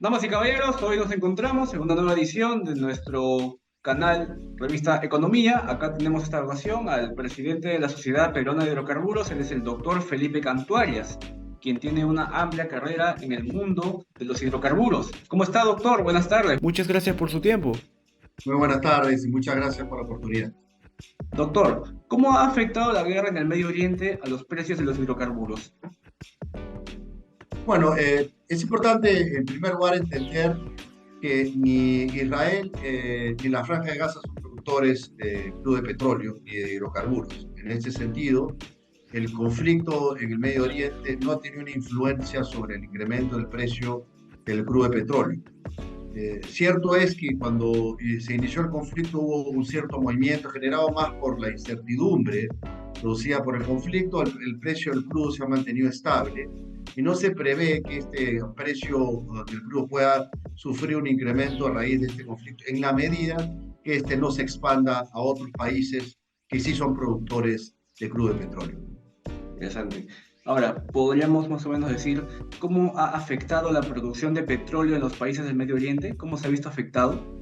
Damas y caballeros, hoy nos encontramos en una nueva edición de nuestro canal Revista Economía. Acá tenemos esta ocasión al presidente de la Sociedad Peruana de Hidrocarburos. Él es el doctor Felipe Cantuarias, quien tiene una amplia carrera en el mundo de los hidrocarburos. ¿Cómo está, doctor? Buenas tardes. Muchas gracias por su tiempo. Muy buenas tardes y muchas gracias por la oportunidad. Doctor, ¿cómo ha afectado la guerra en el Medio Oriente a los precios de los hidrocarburos? Bueno, es importante en primer lugar entender que ni Israel ni la Franja de Gaza son productores de crudo de petróleo ni de hidrocarburos. En ese sentido, el conflicto en el Medio Oriente no ha tenido una influencia sobre el incremento del precio del crudo de petróleo. Cierto es que cuando se inició el conflicto hubo un cierto movimiento generado más por la incertidumbre producida por el conflicto. El precio del crudo se ha mantenido estable y no se prevé que este precio del crudo pueda sufrir un incremento a raíz de este conflicto en la medida que este no se expanda a otros países que sí son productores de crudo de petróleo. Interesante. Ahora, ¿podríamos más o menos decir cómo ha afectado la producción de petróleo en los países del Medio Oriente? ¿Cómo se ha visto afectado?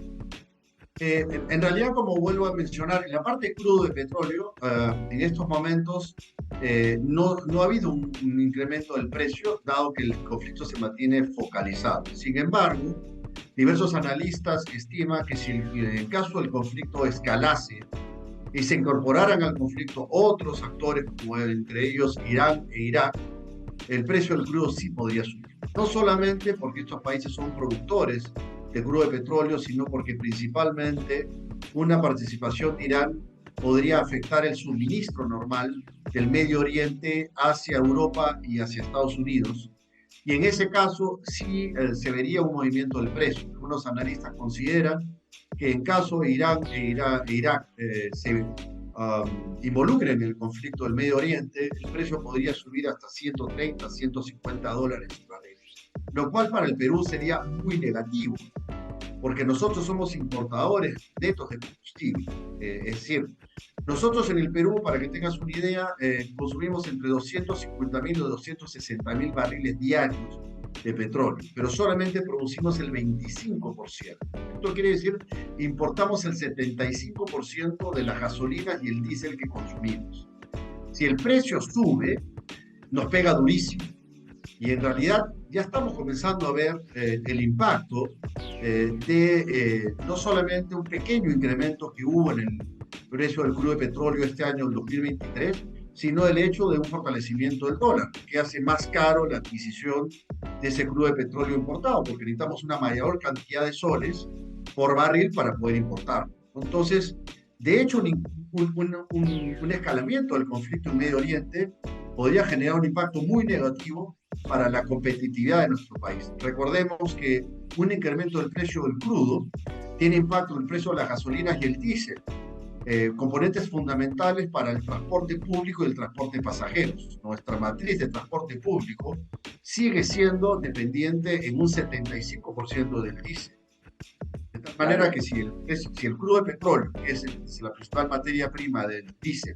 En realidad, como vuelvo a mencionar, en la parte crudo de petróleo, en estos momentos no ha habido un incremento del precio, dado que el conflicto se mantiene focalizado. Sin embargo, diversos analistas estiman que si en el caso del conflicto escalase y se incorporaran al conflicto otros actores, como entre ellos Irán e Irak, el precio del crudo sí podría subir. No solamente porque estos países son productores de crudo de petróleo, sino porque principalmente una participación de Irán podría afectar el suministro normal del Medio Oriente hacia Europa y hacia Estados Unidos. Y en ese caso sí se vería un movimiento del precio. Algunos analistas consideran que en caso Irán e Irak se involucren en el conflicto del Medio Oriente, el precio podría subir hasta 130, $150 el barril, lo cual para el Perú sería muy negativo, porque nosotros somos importadores netos de combustible. Es decir, nosotros en el Perú, para que tengas una idea, consumimos entre 250.000 y 260.000 barriles diarios de petróleo, pero solamente producimos el 25%. Esto quiere decir, importamos el 75% de las gasolinas y el diésel que consumimos. Si el precio sube, nos pega durísimo. Y en realidad ya estamos comenzando a ver el impacto de no solamente un pequeño incremento que hubo en el precio del crudo de petróleo este año, el 2023, sino el hecho de un fortalecimiento del dólar, que hace más caro la adquisición de ese crudo de petróleo importado, porque necesitamos una mayor cantidad de soles por barril para poder importarlo. Entonces, de hecho, un escalamiento del conflicto en Medio Oriente podría generar un impacto muy negativo para la competitividad de nuestro país. Recordemos que un incremento del precio del crudo tiene impacto en el precio de las gasolinas y el diésel, componentes fundamentales para el transporte público y el transporte de pasajeros. Nuestra matriz de transporte público sigue siendo dependiente en un 75% del diésel. De tal manera Claro. que si el crudo de petróleo, que es la principal materia prima del diésel,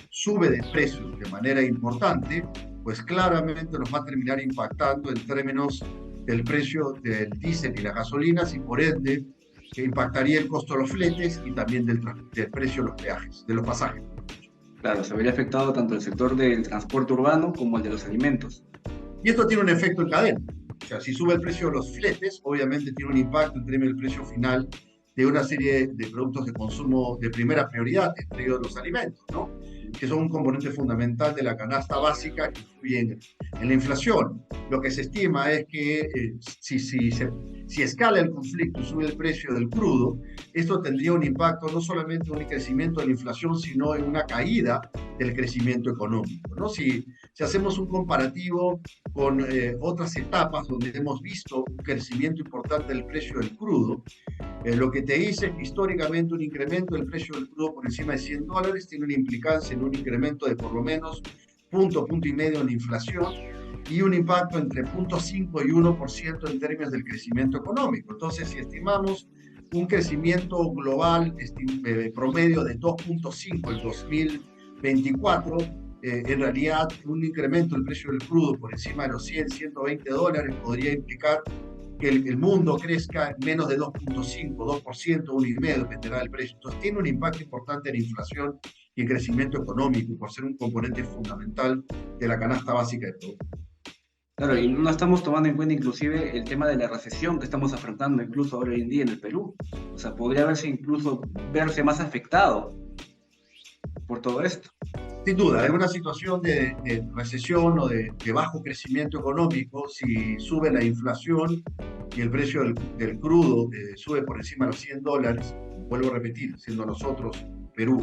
sube de precio de manera importante, pues claramente nos va a terminar impactando en términos del precio del diésel y las gasolinas y por ende que impactaría el costo de los fletes y también del precio de los peajes, de los pasajes. Claro, se vería afectado tanto el sector del transporte urbano como el de los alimentos. Y esto tiene un efecto en cadena. O sea, si sube el precio de los fletes, obviamente tiene un impacto en términos del precio final de una serie de productos de consumo de primera prioridad, entre ellos los alimentos, ¿no? Que son un componente fundamental de la canasta básica que influye en la inflación. Lo que se estima es que si escala el conflicto y sube el precio del crudo, esto tendría un impacto no solamente en un crecimiento de la inflación, sino en una caída del crecimiento económico, ¿no? Si hacemos un comparativo con otras etapas donde hemos visto un crecimiento importante del precio del crudo, lo que te dice es que históricamente un incremento del precio del crudo por encima de $100 tiene una implicancia en un incremento de por lo menos punto y medio en la inflación y un impacto entre 0.5 y 1% en términos del crecimiento económico. Entonces, si estimamos un crecimiento global promedio de 2.5 el 2024, en realidad un incremento del precio del crudo por encima de los $100, $120 podría implicar que el mundo crezca en menos de 2,5, 2%, 1,5%, dependerá del precio. Entonces tiene un impacto importante en la inflación y en crecimiento económico, por ser un componente fundamental de la canasta básica de todo. Claro, y no estamos tomando en cuenta inclusive el tema de la recesión que estamos afrontando incluso ahora hoy en día en el Perú. O sea, podría verse más afectado por todo esto. Sin duda, en una situación de recesión o de bajo crecimiento económico, si sube la inflación y el precio del crudo sube por encima de los $100, vuelvo a repetir, siendo nosotros, Perú,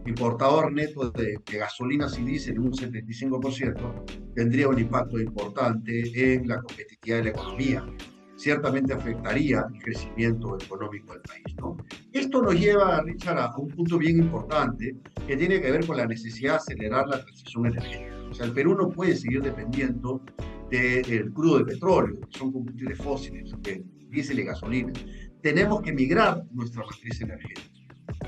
importador neto de gasolinas y diésel en un 75%, tendría un impacto importante en la competitividad de la economía. Ciertamente afectaría el crecimiento económico del país, ¿no? Esto nos lleva, Richard, a un punto bien importante que tiene que ver con la necesidad de acelerar la transición energética. O sea, el Perú no puede seguir dependiendo del crudo de petróleo, que son combustibles fósiles, diésel y gasolina. Tenemos que migrar nuestra matriz energética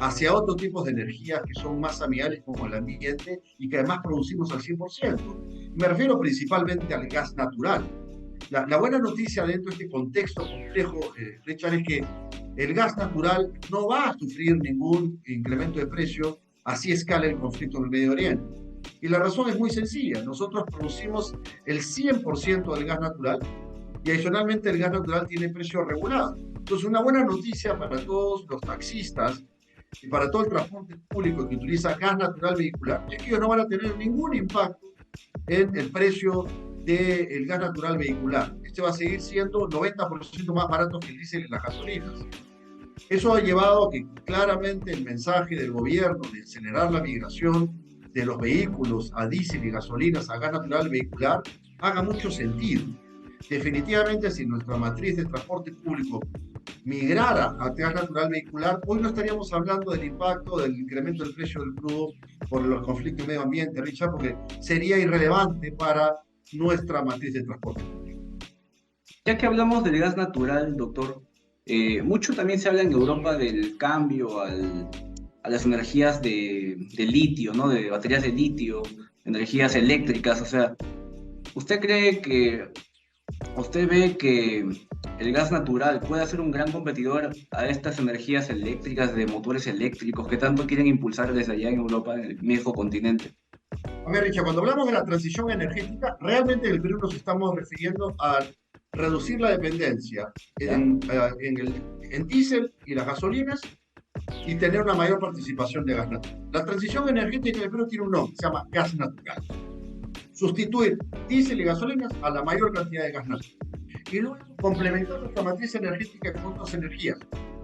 hacia otros tipos de energías que son más amigables con el ambiente y que además producimos al 100%. Me refiero principalmente al gas natural. La buena noticia dentro de este contexto complejo, Richard, es que el gas natural no va a sufrir ningún incremento de precio, así escala el conflicto en el Medio Oriente. Y la razón es muy sencilla. Nosotros producimos el 100% del gas natural y adicionalmente el gas natural tiene precio regulado. Entonces, una buena noticia para todos los taxistas y para todo el transporte público que utiliza gas natural vehicular es que ellos no van a tener ningún impacto en el precio del gas natural vehicular. Este va a seguir siendo 90% más barato que el diésel y las gasolinas. Eso ha llevado a que claramente el mensaje del gobierno de acelerar la migración de los vehículos a diésel y gasolinas a gas natural vehicular haga mucho sentido. Definitivamente, si nuestra matriz de transporte público migrara a gas natural vehicular, hoy no estaríamos hablando del impacto del incremento del precio del crudo por los conflictos de medio ambiente, Richard, porque sería irrelevante para nuestra matriz de transporte público. Ya que hablamos del gas natural, doctor, mucho también se habla en Europa del cambio a las energías de litio, ¿no? De baterías de litio, energías eléctricas. O sea, ¿usted ve que el gas natural puede ser un gran competidor a estas energías eléctricas de motores eléctricos que tanto quieren impulsar desde allá en Europa, en el viejo continente? A ver, Richard, cuando hablamos de la transición energética, realmente en el Perú nos estamos refiriendo a reducir la dependencia en diésel y las gasolinas y tener una mayor participación de gas natural. La transición energética en el Perú tiene un nombre, se llama gas natural. Sustituir diésel y gasolinas a la mayor cantidad de gas natural. Y luego complementar nuestra matriz energética con otras energías.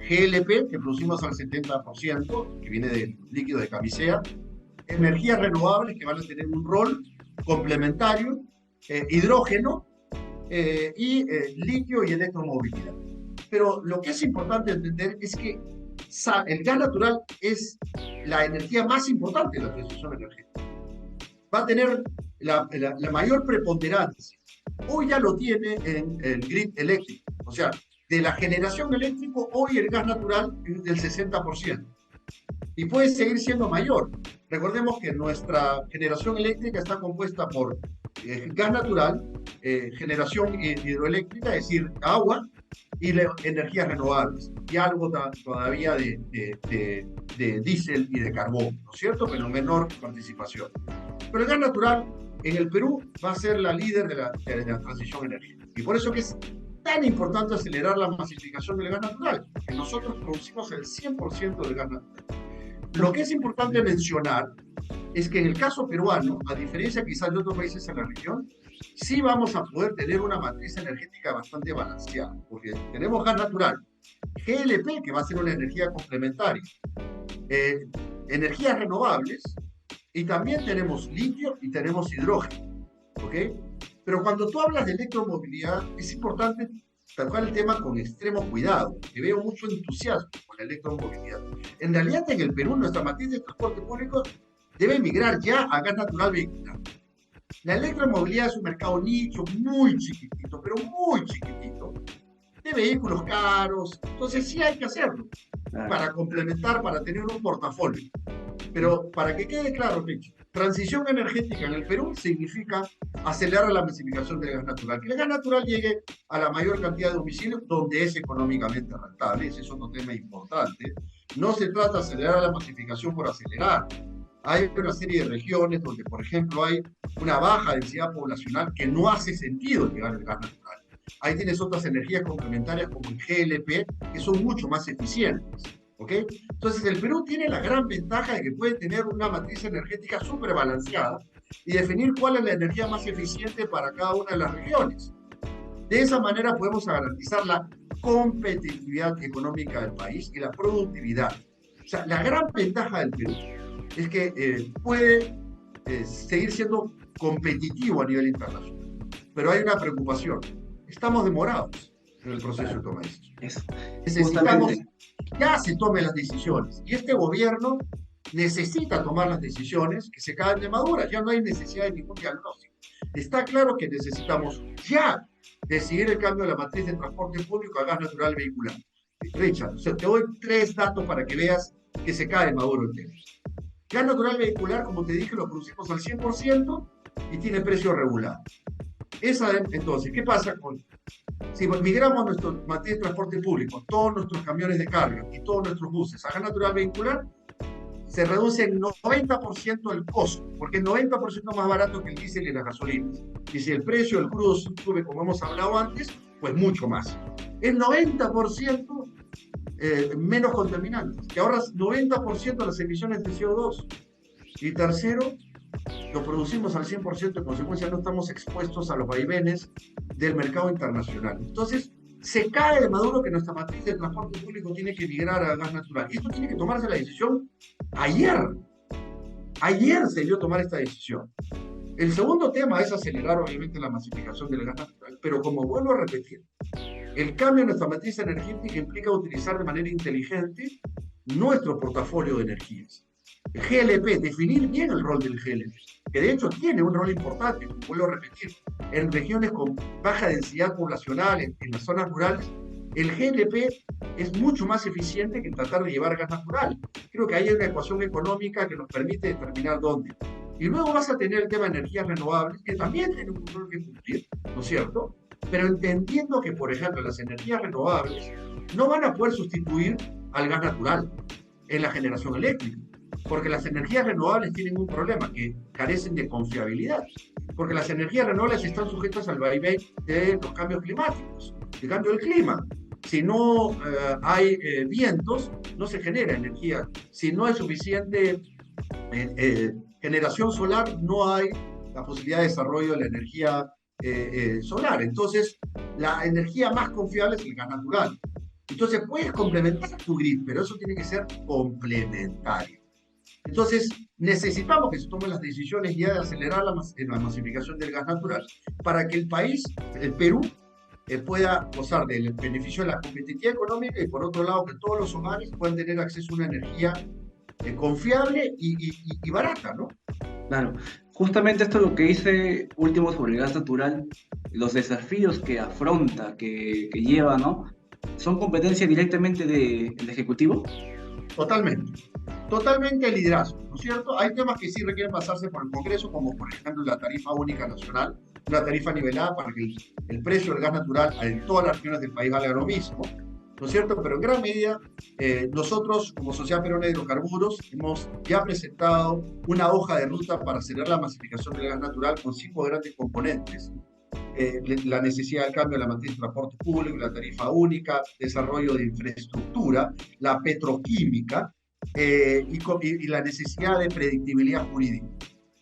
GLP, que producimos al 70%, que viene del líquido de camisea, energías renovables que van a tener un rol complementario, hidrógeno y litio y electromovilidad. Pero lo que es importante entender es que el gas natural es la energía más importante de la transición energética. Va a tener la mayor preponderancia. Hoy ya lo tiene en el grid eléctrico. O sea, de la generación eléctrica, hoy el gas natural es del 60%. Y puede seguir siendo mayor. Recordemos que nuestra generación eléctrica está compuesta por gas natural, generación hidroeléctrica, es decir, agua, y energías renovables, y algo todavía de diésel y de carbón, ¿no es cierto? Pero menor participación. Pero el gas natural en el Perú va a ser la líder de la transición energética. Y por eso que es tan importante acelerar la masificación del gas natural, que nosotros producimos el 100% del gas natural. Lo que es importante mencionar es que en el caso peruano, a diferencia quizás de otros países en la región, sí vamos a poder tener una matriz energética bastante balanceada, porque tenemos gas natural, GLP, que va a ser una energía complementaria, energías renovables, y también tenemos litio y tenemos hidrógeno, ¿ok? Pero cuando tú hablas de electromovilidad, es importante tratar el tema con extremo cuidado, que veo mucho entusiasmo con la electromovilidad. En realidad, en el Perú, nuestra matriz de transporte público debe migrar ya a gas natural vehicular. La electromovilidad es un mercado nicho muy chiquitito, pero muy chiquitito, de vehículos caros. Entonces sí hay que hacerlo para complementar, para tener un portafolio. Pero para que quede claro, Rich, transición energética en el Perú significa acelerar la masificación del gas natural. Que el gas natural llegue a la mayor cantidad de domicilios donde es económicamente rentable. Ese es otro tema importante. No se trata de acelerar la masificación por acelerar. Hay una serie de regiones donde, por ejemplo, hay una baja densidad poblacional que no hace sentido llegar al gas natural. Ahí tienes otras energías complementarias como el GLP, que son mucho más eficientes. ¿Ok? Entonces, el Perú tiene la gran ventaja de que puede tener una matriz energética súper balanceada y definir cuál es la energía más eficiente para cada una de las regiones. De esa manera podemos garantizar la competitividad económica del país y la productividad. O sea, la gran ventaja del Perú es que puede seguir siendo competitivo a nivel internacional. Pero hay una preocupación. Estamos demorados en el proceso de toma de decisiones. Necesitamos que ya se tomen las decisiones. Y este gobierno necesita tomar las decisiones que se caen de maduras. Ya no hay necesidad de ningún diagnóstico. Está claro que necesitamos ya decidir el cambio de la matriz de transporte público a gas natural vehicular. Richard, o sea, te doy 3 datos para que veas que se cae maduro el tema. Gas natural vehicular, como te dije, lo producimos al 100% y tiene precio regulado. Entonces, ¿qué pasa si migramos nuestra matriz de transporte público, todos nuestros camiones de carga y todos nuestros buses a gas natural vehicular? Se reduce en 90% el costo, porque es 90% más barato que el diésel y las gasolinas. Y si el precio del crudo sube, como hemos hablado antes, pues mucho más. Es 90% menos contaminantes, que ahorras 90% de las emisiones de CO2. Y tercero, lo producimos al 100%, en consecuencia no estamos expuestos a los vaivenes del mercado internacional. Entonces, se cae de maduro que nuestra matriz de transporte público tiene que migrar a gas natural. Y esto tiene que tomarse la decisión ayer. Ayer se dio tomar esta decisión. El segundo tema es acelerar, obviamente, la masificación del gas natural, pero como vuelvo a repetir, el cambio en nuestra matriz energética implica utilizar de manera inteligente nuestro portafolio de energías. El GLP, definir bien el rol del GLP, que de hecho tiene un rol importante, como vuelvo a repetir, en regiones con baja densidad poblacional, en las zonas rurales, el GLP es mucho más eficiente que tratar de llevar gas natural. Creo que ahí hay una ecuación económica que nos permite determinar dónde. Y luego vas a tener el tema de energías renovables, que también tiene un rol que cumplir, ¿no es cierto? Pero entendiendo que, por ejemplo, las energías renovables no van a poder sustituir al gas natural en la generación eléctrica. Porque las energías renovables tienen un problema, que carecen de confiabilidad. Porque las energías renovables están sujetas al vaivén de los cambios climáticos, el cambio del clima. Si no hay vientos, no se genera energía. Si no hay suficiente generación solar, no hay la posibilidad de desarrollo de la energía solar. Entonces, la energía más confiable es el gas natural. Entonces, puedes complementar tu grid, pero eso tiene que ser complementario. Entonces, necesitamos que se tomen las decisiones ya de acelerar la masificación del gas natural para que el país, el Perú, pueda gozar del beneficio de la competitividad económica y, por otro lado, que todos los hogares puedan tener acceso a una energía confiable y barata, ¿no? Claro, justamente esto es lo que dice último sobre el gas natural, los desafíos que afronta, que lleva, ¿no? ¿Son competencia directamente del Ejecutivo? Totalmente. Totalmente el liderazgo, ¿no es cierto? Hay temas que sí requieren pasarse por el Congreso, como por ejemplo la tarifa única nacional, una tarifa nivelada para que el precio del gas natural en todas las regiones del país valga lo mismo, ¿no es cierto? Pero en gran medida, nosotros como Sociedad Peruana de Hidrocarburos hemos ya presentado una hoja de ruta para acelerar la masificación del gas natural con 5 grandes componentes. La necesidad del cambio de la matriz de transporte público, la tarifa única, desarrollo de infraestructura, la petroquímica y la necesidad de predictibilidad jurídica.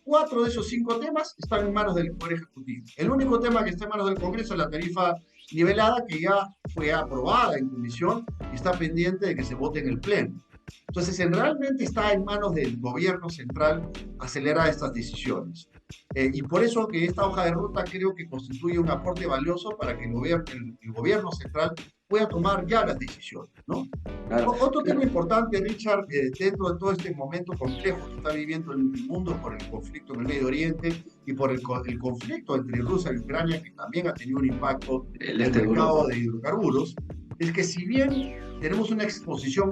4 de esos 5 temas están en manos del Poder Ejecutivo. El único tema que está en manos del Congreso es la tarifa nivelada, que ya fue aprobada en comisión y está pendiente de que se vote en el Pleno. Entonces, realmente está en manos del gobierno central acelerar estas decisiones. Y por eso que esta hoja de ruta creo que constituye un aporte valioso para que el gobierno central pueda tomar ya las decisiones, ¿no? Claro. Otro tema importante, Richard, dentro de todo este momento complejo que está viviendo el mundo por el conflicto en el Medio Oriente y por el conflicto entre Rusia y Ucrania, que también ha tenido un impacto en el mercado de hidrocarburos, es que si bien tenemos una exposición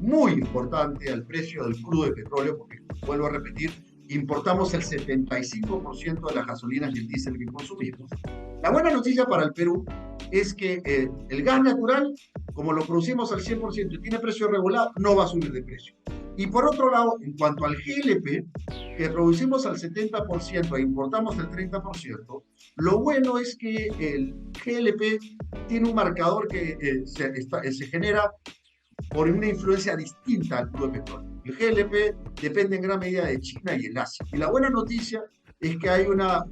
muy importante al precio del crudo de petróleo, porque, vuelvo a repetir, importamos el 75% de las gasolinas y el diésel que consumimos. La buena noticia para el Perú es que el gas natural, como lo producimos al 100% y tiene precio regulado, no va a subir de precio. Y por otro lado, en cuanto al GLP, que producimos al 70% e importamos el 30%, lo bueno es que el GLP tiene un marcador que se genera por una influencia distinta al crudo de petróleo. El GLP depende en gran medida de China y el Asia. Y la buena noticia es que hay una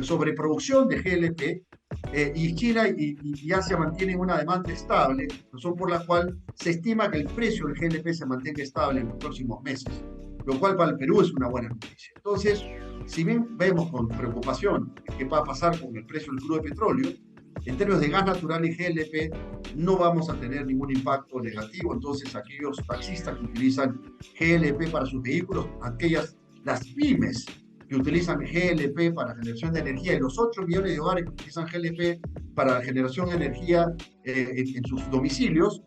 sobreproducción de GLP y China y Asia mantienen una demanda estable, razón por la cual se estima que el precio del GLP se mantenga estable en los próximos meses, lo cual para el Perú es una buena noticia. Entonces, si bien vemos con preocupación qué va a pasar con el precio del crudo de petróleo, en términos de gas natural y GLP no vamos a tener ningún impacto negativo. Entonces, aquellos taxistas que utilizan GLP para sus vehículos, las pymes que utilizan GLP para generación de energía y los 8 millones de hogares que utilizan GLP para la generación de energía en sus domicilios,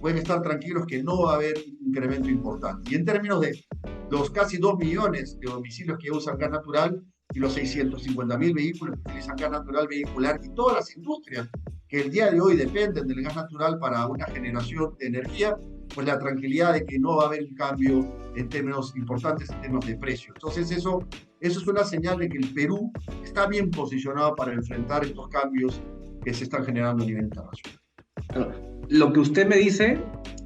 pueden estar tranquilos que no va a haber un incremento importante. Y en términos de los casi 2 millones de domicilios que usan gas natural y los 650.000 vehículos que utilizan gas natural vehicular y todas las industrias que el día de hoy dependen del gas natural para una generación de energía, pues la tranquilidad de que no va a haber un cambio en términos importantes, en términos de precio. Entonces eso es una señal de que el Perú está bien posicionado para enfrentar estos cambios que se están generando a nivel internacional. Lo que usted me dice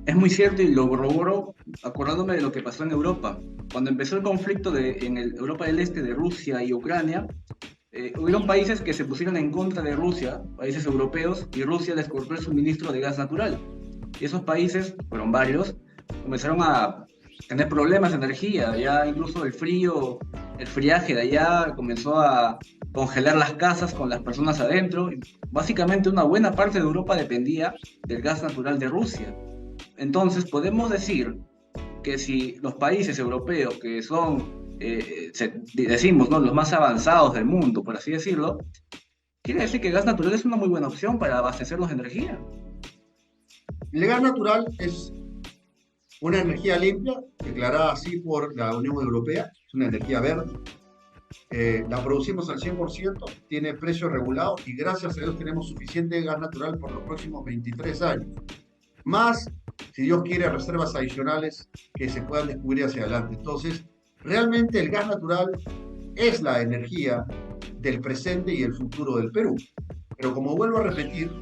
es muy cierto y lo corroboro acordándome de lo que pasó en Europa. Cuando empezó el conflicto en Europa del Este de Rusia y Ucrania, hubieron países que se pusieron en contra de Rusia, países europeos, y Rusia les cortó el suministro de gas natural. Y esos países, fueron varios, comenzaron a tener problemas de energía. Ya incluso el friaje de allá comenzó a congelar las casas con las personas adentro. Básicamente una buena parte de Europa dependía del gas natural de Rusia. Entonces podemos decir que si los países europeos que son, decimos, ¿no?, los más avanzados del mundo, por así decirlo, quiere decir que el gas natural es una muy buena opción para abastecerlos de energía. El gas natural es una energía limpia, declarada así por la Unión Europea, es una energía verde. La producimos al 100%, tiene precio regulado y gracias a Dios tenemos suficiente gas natural por los próximos 23 años. Más, si Dios quiere, reservas adicionales que se puedan descubrir hacia adelante. Entonces, realmente el gas natural es la energía del presente y el futuro del Perú. Pero como vuelvo a repetir,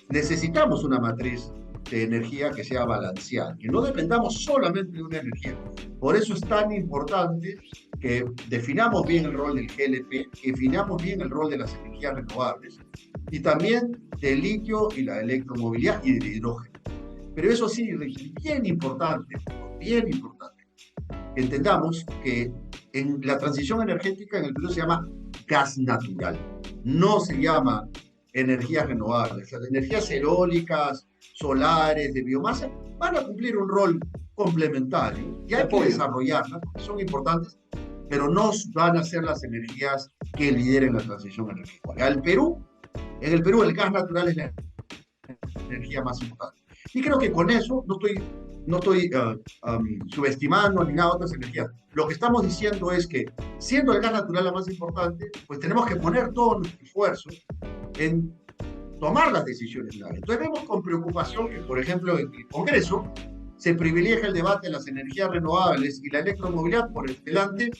necesitamos una matriz de energía que sea balanceada, que no dependamos solamente de una energía. Por eso es tan importante que definamos bien el rol del GLP, que definamos bien el rol de las energías renovables y también del litio y la electromovilidad y del hidrógeno. Pero eso sí, bien importante, entendamos que en la transición energética en el Perú se llama gas natural, no se llama energías renovables. Las energías eólicas, solares, de biomasa, van a cumplir un rol complementario y hay que desarrollarlas porque son importantes, pero no van a ser las energías que lideren la transición energética. En el Perú el gas natural es la energía más importante. Y creo que con eso no estoy subestimando ni nada de otras energías. Lo que estamos diciendo es que, siendo el gas natural la más importante, pues tenemos que poner todo nuestro esfuerzo en tomar las decisiones clave. Entonces vemos con preocupación que, por ejemplo, en el Congreso se privilegia el debate de las energías renovables y la electromovilidad por delante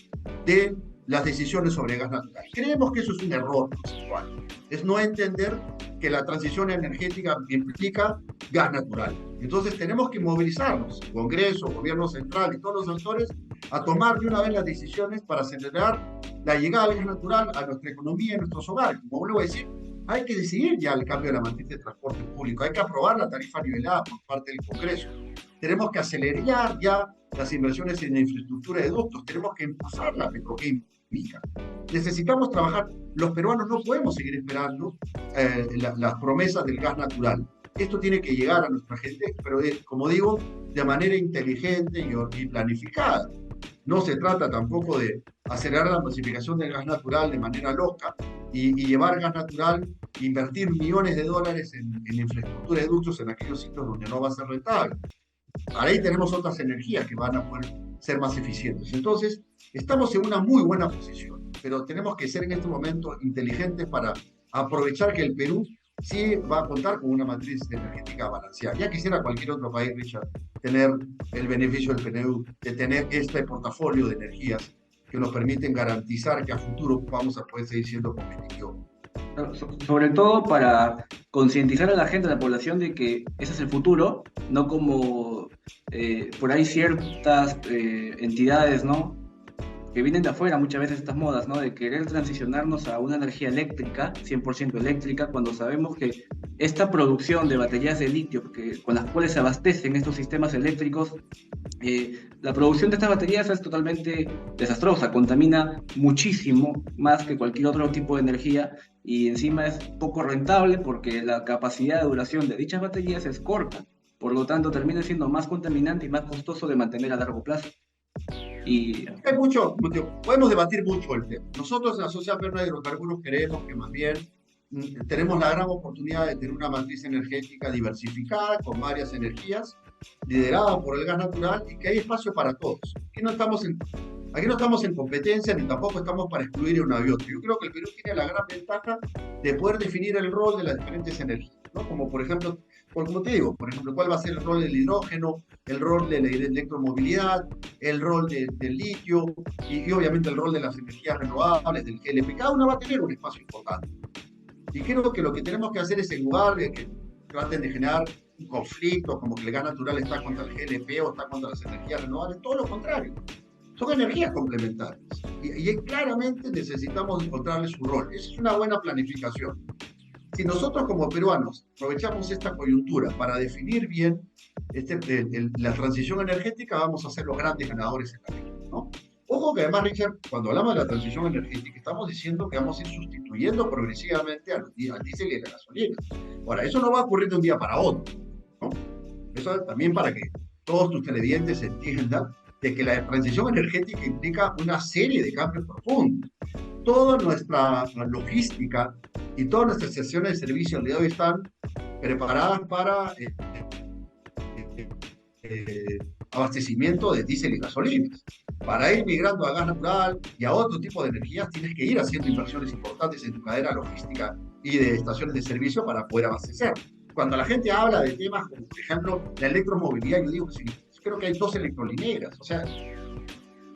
de las decisiones sobre gas natural. Creemos que eso es un error conceptual. Es no entender que la transición energética implica gas natural. Entonces tenemos que movilizarnos, Congreso, Gobierno Central y todos los actores, a tomar de una vez las decisiones para acelerar la llegada del gas natural a nuestra economía y a nuestros hogares. Como vuelvo a decir, hay que decidir ya el cambio de la matriz de transporte público, hay que aprobar la tarifa nivelada por parte del Congreso. Tenemos que acelerar ya las inversiones en infraestructura de ductos, tenemos que impulsar la petroquímica. Necesitamos trabajar, los peruanos no podemos seguir esperando las promesas del gas natural. Esto tiene que llegar a nuestra gente, pero como digo, de manera inteligente y planificada. No se trata tampoco de acelerar la masificación del gas natural de manera loca, y llevar gas natural, invertir millones de dólares en infraestructura de ductos en aquellos sitios donde no va a ser rentable. Para ahí tenemos otras energías que van a poder ser más eficientes. Entonces, estamos en una muy buena posición, pero tenemos que ser en este momento inteligentes para aprovechar que el Perú sí va a contar con una matriz energética balanceada. Ya quisiera cualquier otro país, Richard, tener el beneficio del PNU, de tener este portafolio de energías que nos permiten garantizar que a futuro vamos a poder seguir siendo competitivos. Sobre todo para concientizar a la gente, a la población, de que ese es el futuro, no como por ahí ciertas entidades, ¿no?, que vienen de afuera muchas veces estas modas, ¿no?, de querer transicionarnos a una energía eléctrica, 100% eléctrica, cuando sabemos que esta producción de baterías de litio con las cuales se abastecen estos sistemas eléctricos, la producción de estas baterías es totalmente desastrosa, contamina muchísimo más que cualquier otro tipo de energía, y encima es poco rentable porque la capacidad de duración de dichas baterías es corta. Por lo tanto, termina siendo más contaminante y más costoso de mantener a largo plazo. Y Hay podemos debatir mucho el tema. Nosotros en la Sociedad Peruana de Hidrocarburos creemos que más bien tenemos la gran oportunidad de tener una matriz energética diversificada con varias energías, liderada por el gas natural, y que hay espacio para todos. Aquí no estamos en competencia ni tampoco estamos para excluir una y otra. Yo creo que el Perú tiene la gran ventaja de poder definir el rol de las diferentes energías, ¿no? Como por ejemplo, como te digo, por ejemplo, cuál va a ser el rol del hidrógeno, el rol de la electromovilidad, el rol del litio y obviamente el rol de las energías renovables, del GLP. Cada una va a tener un espacio importante. Y creo que lo que tenemos que hacer es, en lugar de que traten de generar un conflicto, como que el gas natural está contra el GLP o está contra las energías renovables, todo lo contrario. Son energías complementarias y claramente necesitamos encontrarle su rol. Esa es una buena planificación. Si nosotros como peruanos aprovechamos esta coyuntura para definir bien la transición energética, vamos a ser los grandes ganadores en la región, ¿no? Ojo que además, Richard, cuando hablamos de la transición energética, estamos diciendo que vamos a ir sustituyendo progresivamente al diésel y a la gasolina. Ahora, eso no va a ocurrir de un día para otro, ¿no? Eso también para que todos tus televidentes entiendan de que la transición energética implica una serie de cambios profundos. Toda nuestra logística y todas nuestras estaciones de servicio al día de hoy están preparadas para abastecimiento de diésel y gasolinas. Para ir migrando a gas natural y a otro tipo de energías, tienes que ir haciendo inversiones importantes en tu cadena logística y de estaciones de servicio para poder abastecer. Cuando la gente habla de temas como, por ejemplo, la electromovilidad, yo digo que sí, creo que hay dos electrolineras. O sea,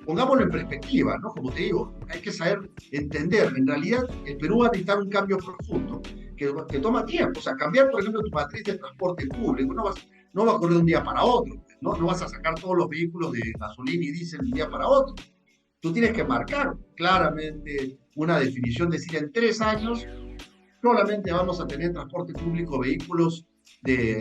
pongámoslo en perspectiva, ¿no? Como te digo, hay que saber entender. En realidad, el Perú va a necesitar un cambio profundo que toma tiempo. O sea, cambiar, por ejemplo, tu matriz de transporte público no va a ocurrir de un día para otro. No vas a sacar todos los vehículos de gasolina y diésel de un día para otro. Tú tienes que marcar claramente una definición, decir, en 3 años solamente vamos a tener transporte público, vehículos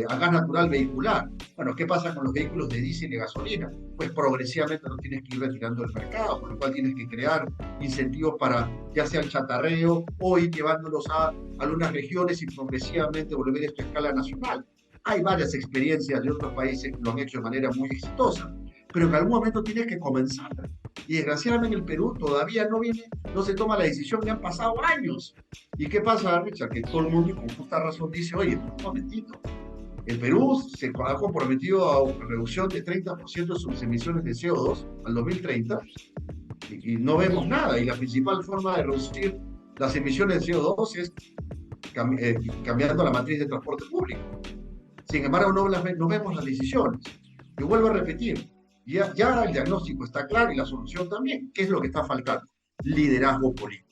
a gas natural vehicular. Bueno, ¿qué pasa con los vehículos de diésel y gasolina? Pues progresivamente los tienes que ir retirando del mercado, por lo cual tienes que crear incentivos para ya sea el chatarreo o ir llevándolos a algunas regiones y progresivamente volver esto a escala nacional. Hay varias experiencias de otros países que lo han hecho de manera muy exitosa, pero en algún momento tienes que comenzar. Y desgraciadamente en el Perú todavía no se toma la decisión, ya han pasado años. ¿Y qué pasa, Richard? Que todo el mundo con justa razón dice, oye, un momentito, el Perú se ha comprometido a una reducción de 30% de sus emisiones de CO2 al 2030 y no vemos nada. Y la principal forma de reducir las emisiones de CO2 es cambiando la matriz de transporte público. Sin embargo, no vemos las decisiones. Y vuelvo a repetir, ya el diagnóstico está claro y la solución también. ¿Qué es lo que está faltando? Liderazgo político.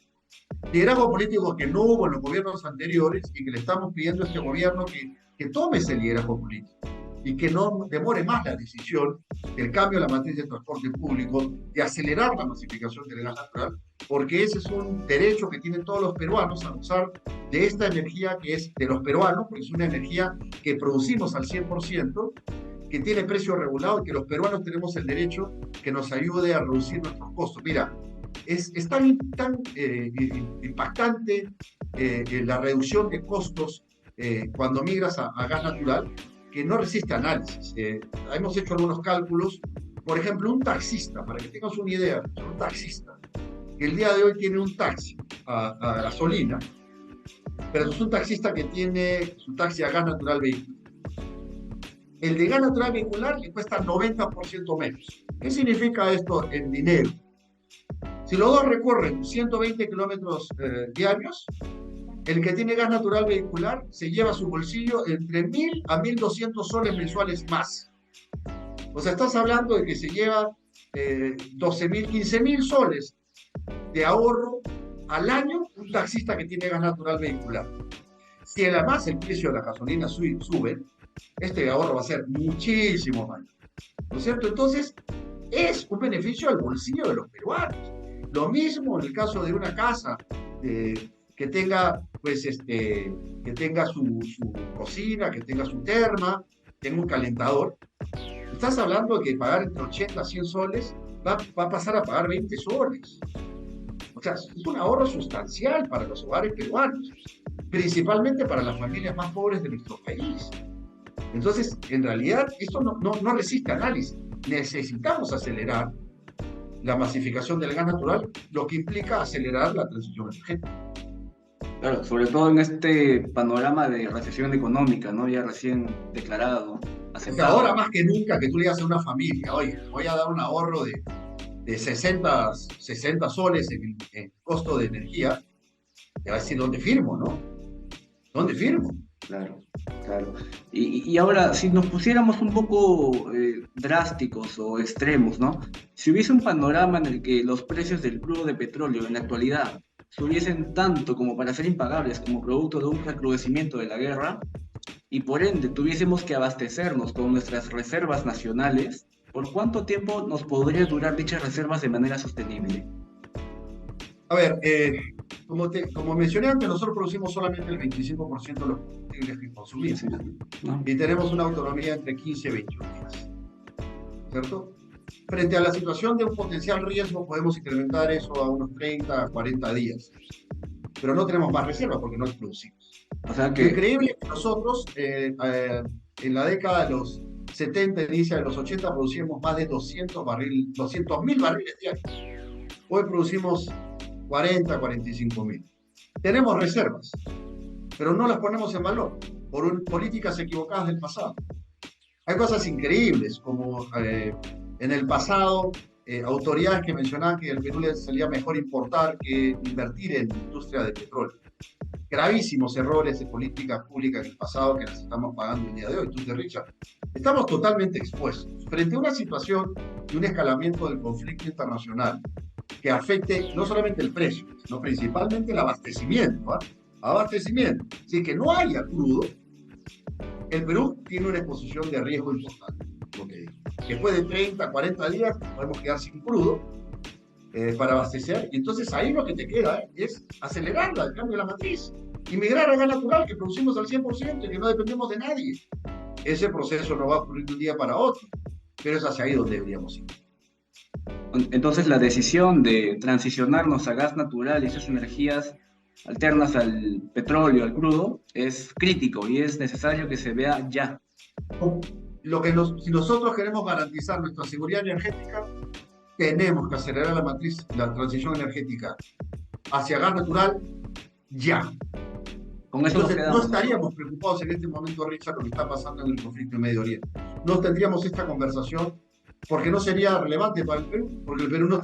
Liderazgo político que no hubo en los gobiernos anteriores y que le estamos pidiendo a este gobierno que tome ese liderazgo político y que no demore más la decisión del cambio de la matriz de transporte público, de acelerar la masificación del gas natural, porque ese es un derecho que tienen todos los peruanos a usar de esta energía que es de los peruanos, porque es una energía que producimos al 100%, que tiene precio regulado y que los peruanos tenemos el derecho que nos ayude a reducir nuestros costos. Mira, es tan impactante la reducción de costos cuando migras a gas natural que no resiste análisis. Hemos hecho algunos cálculos. Por ejemplo, un taxista, para que tengas una idea, un taxista, que el día de hoy tiene un taxi a gasolina, pero es un taxista que tiene su taxi a gas natural vehicular. El de gas natural vehicular le cuesta 90% menos. ¿Qué significa esto en dinero? Si los dos recorren 120 kilómetros diarios, el que tiene gas natural vehicular se lleva a su bolsillo entre 1.000 a 1.200 soles mensuales más. O sea, estás hablando de que se lleva 12.000, 15.000 soles de ahorro al año un taxista que tiene gas natural vehicular. Si además el precio de la gasolina sube, este ahorro va a ser muchísimo mayor. ¿No es cierto? Entonces, es un beneficio al bolsillo de los peruanos. Lo mismo en el caso de una casa que tenga, pues, que tenga su cocina, que tenga su terma, tenga un calentador. Estás hablando de que pagar entre 80 a 100 soles va a pasar a pagar 20 soles. O sea, es un ahorro sustancial para los hogares peruanos, principalmente para las familias más pobres de nuestro país. Entonces, en realidad, esto no resiste análisis. Necesitamos acelerar la masificación del gas natural, lo que implica acelerar la transición energética. Claro, sobre todo en este panorama de recesión económica, ¿no? Ya recién declarado, O sea, aceptado. ahora más que nunca que tú le digas a una familia, oye, voy a dar un ahorro de 60 soles en el costo de energía, te va a decir dónde firmo, ¿no? ¿Dónde firmo? Claro, claro. Y ahora, si nos pusiéramos un poco drásticos o extremos, ¿no? Si hubiese un panorama en el que los precios del crudo de petróleo en la actualidad subiesen tanto como para ser impagables como producto de un recrudecimiento de la guerra, y por ende tuviésemos que abastecernos con nuestras reservas nacionales, ¿por cuánto tiempo nos podría durar dichas reservas de manera sostenible? A ver, como mencioné antes, nosotros producimos solamente el 25% de los combustibles que consumimos. Sí, ¿no? Y tenemos una autonomía entre 15 y 21 días. ¿Cierto? Frente a la situación de un potencial riesgo, podemos incrementar eso a unos 30 a 40 días. Pero no tenemos más reservas porque no producimos. O sea Lo que, increíble es que nosotros, en la década de los 70, inicia de los 80, producíamos más de 200.000 barriles diarios. Hoy producimos 45.000. Tenemos reservas, pero no las ponemos en valor por políticas equivocadas del pasado. Hay cosas increíbles, como en el pasado, autoridades que mencionaban que el Perú les salía mejor importar que invertir en industria de petróleo. Gravísimos errores de política pública en el pasado que las estamos pagando el día de hoy. Entonces, Richard, estamos totalmente expuestos frente a una situación de un escalamiento del conflicto internacional que afecte no solamente el precio, sino principalmente el abastecimiento. Abastecimiento. Si es que no haya crudo, el Perú tiene una exposición de riesgo importante. Okay. Después de 30, 40 días podemos quedar sin crudo para abastecer, y entonces ahí lo que te queda es acelerar el cambio de la matriz y migrar al gas natural que producimos al 100% y que no dependemos de nadie. Ese proceso no va a ocurrir de un día para otro, pero es hacia ahí donde deberíamos ir. entonces la decisión de transicionarnos a gas natural y esas energías alternas al petróleo, al crudo, es crítico y es necesario que se vea ya. Si nosotros queremos garantizar nuestra seguridad energética, tenemos que acelerar la transición energética hacia gas natural ya. Con eso Entonces, no estaríamos preocupados en este momento, Richard, lo que está pasando en el conflicto en Medio Oriente. No tendríamos esta conversación porque no sería relevante para el Perú, porque el Perú no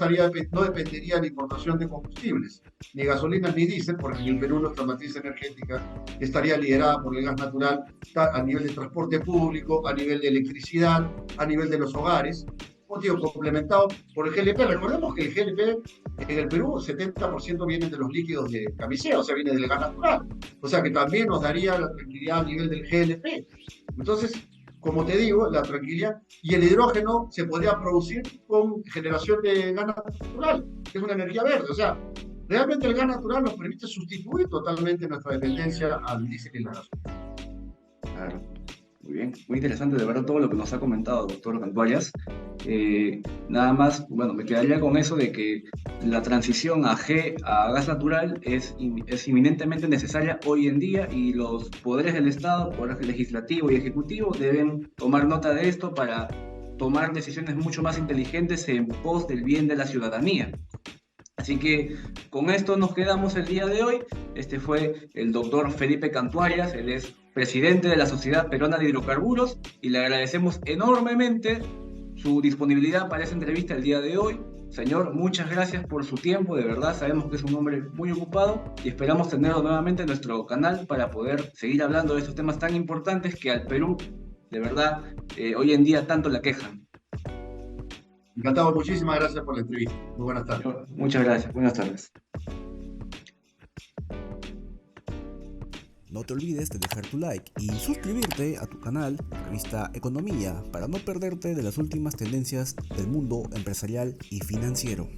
dependería de la importación de combustibles, ni gasolinas ni diésel, porque en el Perú nuestra matriz energética estaría liderada por el gas natural a nivel de transporte público, a nivel de electricidad, a nivel de los hogares, complementado por el GLP. Recordemos que el GLP en el Perú, 70% vienen de los líquidos de camisea, o sea, viene del gas natural. O sea, que también nos daría la tranquilidad a nivel del GLP. Entonces, como te digo, la tranquilidad, y el hidrógeno se podría producir con generación de gas natural, que es una energía verde. O sea, realmente el gas natural nos permite sustituir totalmente nuestra dependencia al diésel y la gasolina. Claro. Muy bien, muy interesante de verdad todo lo que nos ha comentado, doctor Cantuarias. Nada más, bueno, me quedaría con eso de que la transición a gas natural es inminentemente necesaria hoy en día y los poderes del Estado, poder legislativo y ejecutivo, deben tomar nota de esto para tomar decisiones mucho más inteligentes en pos del bien de la ciudadanía. Así que con esto nos quedamos el día de hoy. Este fue el doctor Felipe Cantuarias, él es presidente de la Sociedad Peruana de Hidrocarburos y le agradecemos enormemente su disponibilidad para esta entrevista el día de hoy. Señor, muchas gracias por su tiempo, de verdad sabemos que es un hombre muy ocupado y esperamos tenerlo nuevamente en nuestro canal para poder seguir hablando de estos temas tan importantes que al Perú, de verdad, hoy en día tanto la quejan. Encantado, muchísimas gracias por la entrevista. Muy buenas tardes. Señor, muchas gracias, buenas tardes. No te olvides de dejar tu like y suscribirte a tu canal, Revista Economía, para no perderte de las últimas tendencias del mundo empresarial y financiero.